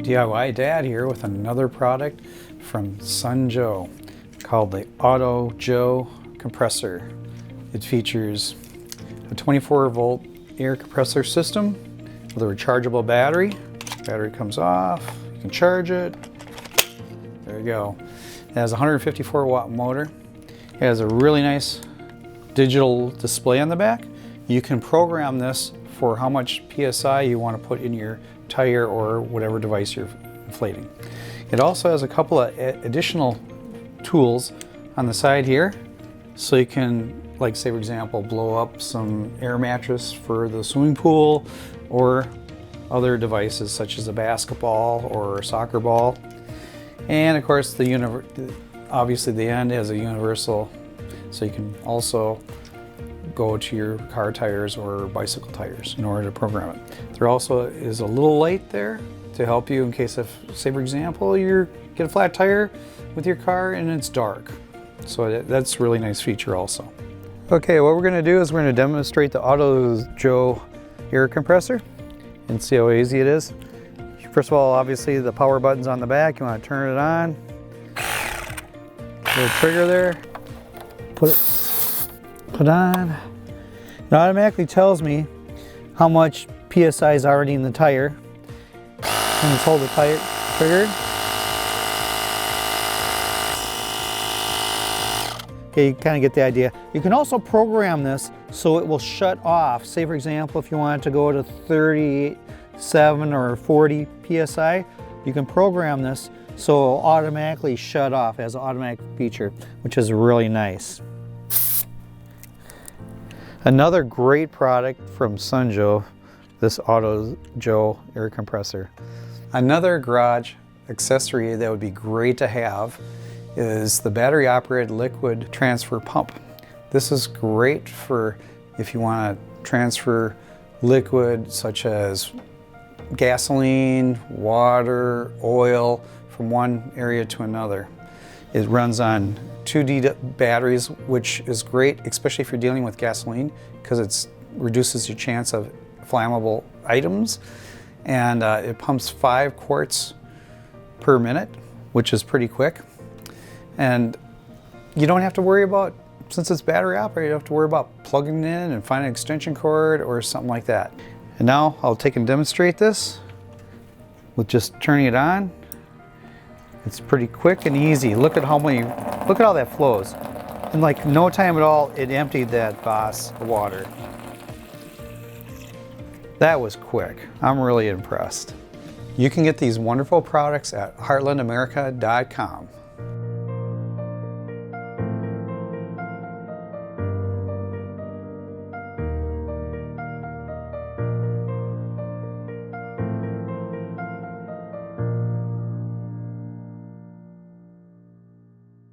DIY Dad here with another product from Joe called the Joe Compressor. It features a 24-volt air compressor system with a rechargeable battery. Battery comes off, you can charge it. There you go. It has a 154-watt motor. It has a really nice digital display on the back. You can program this for how much PSI you want to put in your tire or whatever device you're inflating. It also has a couple of additional tools on the side here, so you can, like, say for example, blow up some air mattress for the swimming pool or other devices such as a basketball or a soccer ball. And of course obviously the end has a universal, so you can also go to your car tires or bicycle tires in order to program it. There also is a little light there to help you in case of, say for example, you get a flat tire with your car and it's dark. So that's a really nice feature also. Okay, what we're going to do is we're going to demonstrate the Joe Air Compressor and see how easy it is. First of all, obviously the power button's on the back. You want to turn it on. Little trigger there. Put on. It automatically tells me how much PSI is already in the tire. And just hold the tire triggered. Okay, you kind of get the idea. You can also program this so it will shut off. Say for example, if you wanted to go to 37 or 40 PSI, you can program this so it will automatically shut off as an automatic feature, which is really nice. Another great product from Joe, this Joe Air Compressor. Another garage accessory that would be great to have is the battery operated liquid transfer pump. This is great for if you want to transfer liquid such as gasoline, water, oil from one area to another. It runs on 2D batteries, which is great, especially if you're dealing with gasoline, because it reduces your chance of flammable items. And it pumps 5 quarts per minute, which is pretty quick. And you don't have to worry about, since it's battery operated, you don't have to worry about plugging it in and finding an extension cord or something like that. And now I'll take and demonstrate this with just turning it on. It's pretty quick and easy. Look at how that flows. In like no time at all, it emptied that Voss water. That was quick. I'm really impressed. You can get these wonderful products at heartlandamerica.com.